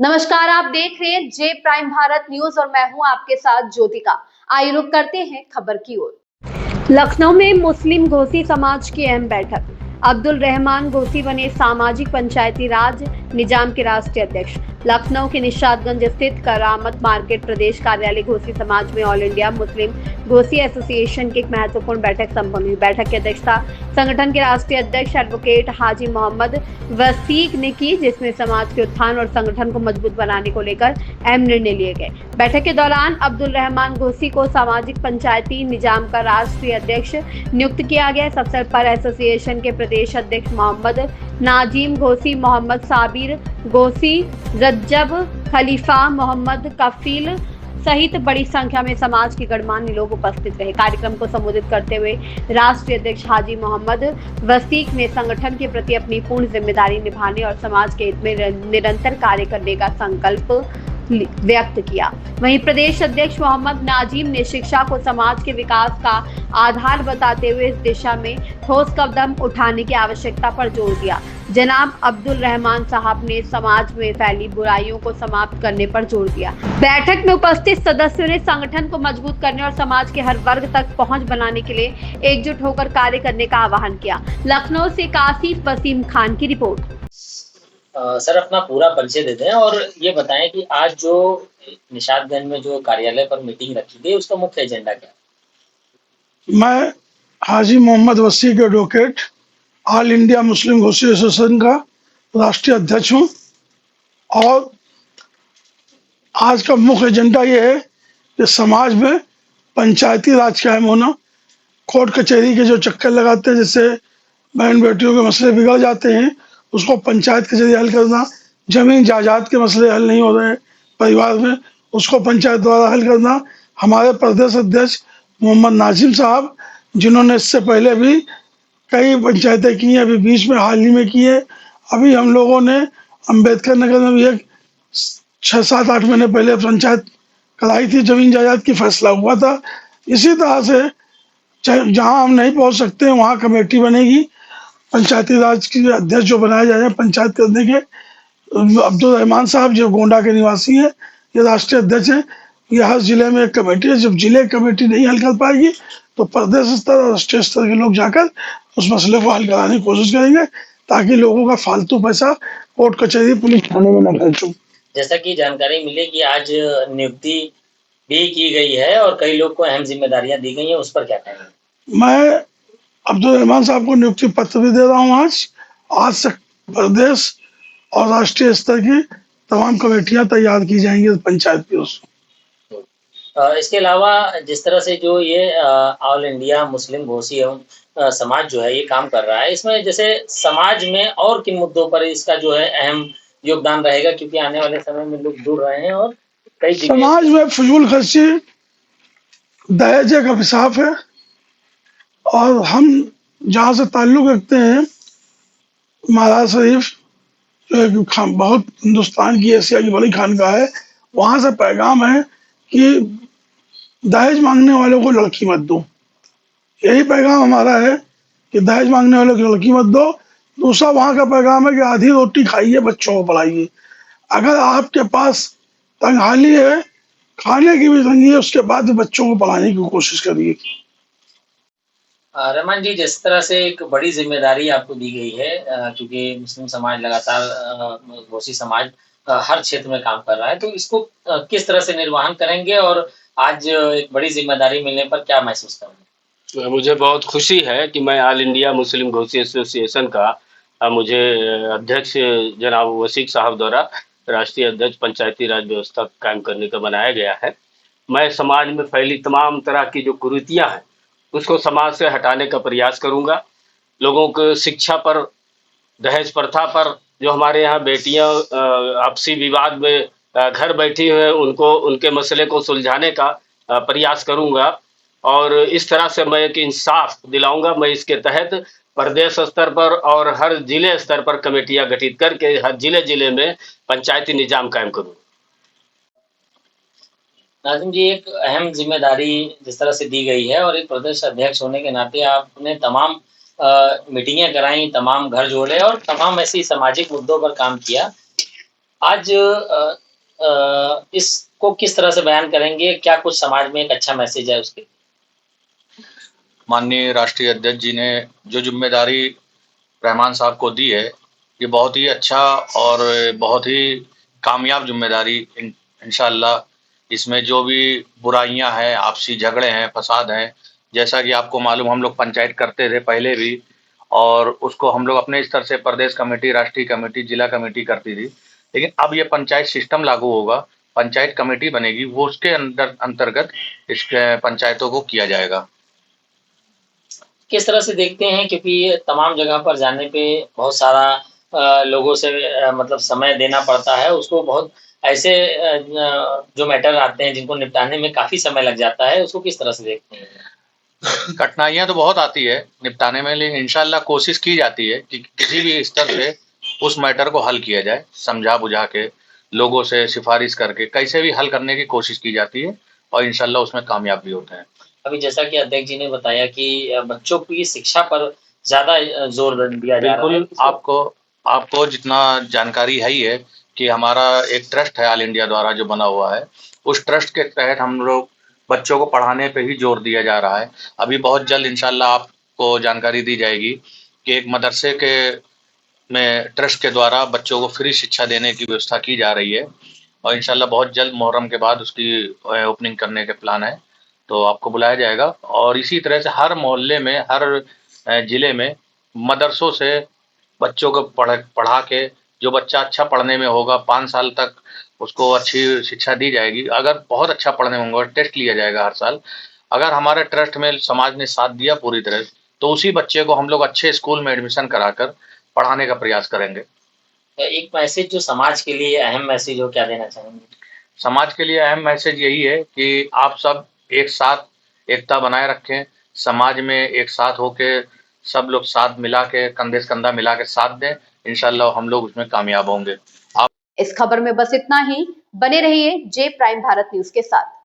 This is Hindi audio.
नमस्कार, आप देख रहे हैं जे प्राइम भारत न्यूज और मैं हूं आपके साथ ज्योतिका। आइए रुक करते हैं खबर की ओर। लखनऊ में मुस्लिम घोसी समाज की अहम बैठक। अब्दुल रहमान घोसी बने सामाजिक पंचायती राज निजाम के राष्ट्रीय अध्यक्ष। लखनऊ के निशादगंज स्थित करामत मार्केट प्रदेश कार्यालय घोसी समाज में all India Muslim Ghosi association की एक महत्वपूर्ण बैठक संपन्न हुई। बैठक की अध्यक्षता संगठन के राष्ट्रीय अध्यक्ष एडवोकेट हाजी मोहम्मद वसीक ने की, जिसमें समाज के उत्थान और संगठन को मजबूत बनाने को लेकर अहम निर्णय लिए गए। बैठक के दौरान अब्दुल रहमान घोसी को सामाजिक पंचायती निजाम का राष्ट्रीय अध्यक्ष नियुक्त किया गया। इस अवसर पर एसोसिएशन के प्रदेश अध्यक्ष मोहम्मद नाजिम घोसी, मोहम्मद साबिर घोसी, रज्जब खलीफा, मोहम्मद कफील सहित बड़ी संख्या में समाज के गणमान्य लोग उपस्थित रहे। कार्यक्रम को संबोधित करते हुए राष्ट्रीय अध्यक्ष हाजी मोहम्मद वसीक ने संगठन के प्रति अपनी पूर्ण जिम्मेदारी निभाने और समाज के हित में निरंतर कार्य करने का संकल्प व्यक्त किया। वहीं प्रदेश अध्यक्ष मोहम्मद नाजिम ने शिक्षा को समाज के विकास का आधार बताते हुए इस दिशा में ठोस कदम उठाने की आवश्यकता पर जोर दिया। जनाब अब्दुल रहमान साहब ने समाज में फैली बुराइयों को समाप्त करने पर जोर दिया। बैठक में उपस्थित सदस्यों ने संगठन को मजबूत करने और समाज के हर वर्ग तक पहुंच बनाने के लिए एकजुट होकर कार्य करने का आह्वान किया। लखनऊ से कासिफ वसीम खान की रिपोर्ट। सर, अपना पूरा परिचय दे दें और ये बताएं कि आज जो निशादगंज में जो कार्यालय पर मीटिंग रखी गई उसका मुख्य एजेंडा क्या है? मैं Haji Mohammad Wasiq advocate All India Muslim Ghosi Association का राष्ट्रीय अध्यक्ष हूँ और आज का मुख्य एजेंडा ये है कि समाज में पंचायती राज कायम होना। कोर्ट कचहरी के जो चक्कर लगाते हैं, जिससे बहन बेटियों के मसले बिगड़ जाते हैं, उसको पंचायत के जरिए हल करना। जमीन जायदाद के मसले हल नहीं हो रहे परिवार में, उसको पंचायत द्वारा हल करना। हमारे प्रदेश अध्यक्ष मोहम्मद नाजिम साहब, जिन्होंने इससे पहले भी कई पंचायतें की हैं, अभी बीच में हाल ही में की है। अभी हम लोगों ने अम्बेडकर नगर में भी एक 6-7-8 महीने पहले पंचायत कराई थी, जमीन जायदाद की फैसला हुआ था। इसी तरह से जहाँ हम नहीं पहुँच सकते वहाँ कमेटी बनेगी। पंचायती राज के अध्यक्ष जो बनाए जाए पंचायत करने के, अब्दुल रहमान साहब जो गोंडा के निवासी हैं, ये राष्ट्रीय अध्यक्ष हैं। ये हर जिले में एक कमेटी है। जब जिले कमेटी नहीं हल कर पाएगी तो प्रदेश स्तर और राष्ट्रीय स्तर के लोग जाकर उस मसले को हल कराने की कोशिश करेंगे, ताकि लोगों का फालतू पैसा कोर्ट कचहरी पुलिस थाने में न खर्चो। जैसा कि जानकारी मिली कि आज नियुक्ति भी की गई है और कई लोग को अहम जिम्मेदारियां दी गई हैं, उस पर क्या कहेंगे? मैं अब्दुल रहमान साहब को नियुक्ति पत्र भी दे रहा हूँ। आज से प्रदेश और राष्ट्रीय स्तर की तमाम कमेटियां तैयार की जाएंगी पंचायत की ओर। इसके अलावा जिस तरह से जो ये ऑल इंडिया मुस्लिम घोसी एवं समाज जो है ये काम कर रहा है, इसमें जैसे समाज में और किन मुद्दों पर इसका जो है अहम योगदान रहेगा, क्योंकि आने वाले समय में लोग जुड़ रहे हैं और कई समाज में फजूल खर्ची दहेज का अभिशाप है और हम जहाँ से ताल्लुक रखते हैं, महाराज शरीफ जो एक बहुत हिंदुस्तान की एशिया की बड़ी खानकाह है, वहाँ से पैगाम है कि दहेज मांगने वालों को लड़की मत दो। यही पैगाम हमारा है कि दहेज मांगने वालों को लड़की मत दो। दूसरा वहाँ का पैगाम है कि आधी रोटी खाइए, बच्चों को पढ़ाइए। अगर आपके पास तंगहाली है, खाने की भी तंगी है, उसके बाद बच्चों को पढ़ाने की कोशिश करिए। रहमान जी, जिस तरह से एक बड़ी जिम्मेदारी आपको दी गई है, क्योंकि मुस्लिम समाज लगातार घोसी समाज हर क्षेत्र में काम कर रहा है, तो इसको किस तरह से निर्वहन करेंगे और आज एक बड़ी जिम्मेदारी मिलने पर क्या महसूस करेंगे? मुझे बहुत खुशी है कि मैं all India Muslim Ghosi Association का मुझे अध्यक्ष जनाब वसीक साहब द्वारा राष्ट्रीय अध्यक्ष पंचायती राज व्यवस्था कायम करने का बनाया गया है। मैं समाज में फैली तमाम तरह की जो कुरीतियाँ हैं उसको समाज से हटाने का प्रयास करूंगा। लोगों को शिक्षा पर, दहेज प्रथा पर, जो हमारे यहाँ बेटियां आपसी विवाद में घर बैठी हुए उनको उनके मसले को सुलझाने का प्रयास करूंगा और इस तरह से मैं एक इंसाफ दिलाऊंगा। मैं इसके तहत प्रदेश स्तर पर और हर जिले स्तर पर कमेटियां गठित करके हर जिले में पंचायती निजाम कायम करूंगा। नाजिम जी, एक अहम जिम्मेदारी जिस तरह से दी गई है और एक प्रदेश अध्यक्ष होने के नाते आपने तमाम मीटिंगें कराई, तमाम घर जोड़े और तमाम ऐसी सामाजिक मुद्दों पर काम किया। आज इसको किस तरह से बयान करेंगे? क्या कुछ समाज में एक अच्छा मैसेज है उसके? माननीय राष्ट्रीय अध्यक्ष जी ने जो जिम्मेदारी रहमान साहब को दी है, ये बहुत ही अच्छा और बहुत ही कामयाब जिम्मेदारी इंशाअल्लाह। इसमें जो भी बुराइयां हैं, आपसी झगड़े हैं, फसाद हैं, जैसा कि आपको मालूम हम लोग पंचायत करते थे पहले भी, और उसको हम लोग अपने स्तर से प्रदेश कमेटी, राष्ट्रीय कमेटी, जिला कमेटी करती थी। लेकिन अब ये पंचायत सिस्टम लागू होगा, पंचायत कमेटी बनेगी, वो उसके अंतर्गत इस पंचायतों को किया जाएगा। किस तरह से देखते हैं, क्योंकि तमाम जगह पर जाने पे बहुत सारा लोगों से मतलब समय देना पड़ता है, उसको बहुत ऐसे जो मैटर आते हैं जिनको निपटाने में काफ़ी समय लग जाता है, उसको किस तरह से देखते हैं? कठिनाइयां तो बहुत आती है निपटाने में, लेकिन इंशाल्लाह कोशिश की जाती है कि किसी भी स्तर से उस मैटर को हल किया जाए, समझा बुझा के, लोगों से सिफारिश करके कैसे भी हल करने की कोशिश की जाती है और इंशाल्लाह उसमें कामयाब भी होते हैं। अभी जैसा कि अध्यक्ष जी ने बताया कि बच्चों की शिक्षा पर ज़्यादा जोर दिया जा रहा है। बिल्कुल, आपको जितना जानकारी है ही है कि हमारा एक ट्रस्ट है ऑल इंडिया द्वारा जो बना हुआ है, उस ट्रस्ट के तहत हम लोग बच्चों को पढ़ाने पे ही जोर दिया जा रहा है। अभी बहुत जल्द इंशाल्लाह आपको जानकारी दी जाएगी कि एक मदरसे के में ट्रस्ट के द्वारा बच्चों को फ्री शिक्षा देने की व्यवस्था की जा रही है और इंशाल्लाह बहुत जल्द मुहर्रम के बाद उसकी ओपनिंग करने के प्लान है, तो आपको बुलाया जाएगा। और इसी तरह से हर मोहल्ले में, हर जिले में मदरसों से बच्चों को पढ़ा के जो बच्चा अच्छा पढ़ने में होगा 5 साल तक उसको अच्छी शिक्षा दी जाएगी। अगर बहुत अच्छा पढ़ने में होगा, टेस्ट लिया जाएगा हर साल। अगर हमारे ट्रस्ट में समाज ने साथ दिया पूरी तरह, तो उसी बच्चे को हम लोग अच्छे स्कूल में एडमिशन कराकर पढ़ाने का प्रयास करेंगे। एक मैसेज जो समाज के लिए अहम मैसेज हो, क्या देना चाहेंगे? समाज के लिए अहम मैसेज यही है कि आप सब एक साथ एकता बनाए रखें, समाज में एक साथ होके सब लोग साथ मिला के, कंधे से कंधा मिला के साथ दें, इंशाल्लाह हम लोग उसमें कामयाब होंगे। इस खबर में बस इतना ही। बने रहिए जे प्राइम भारत न्यूज के साथ।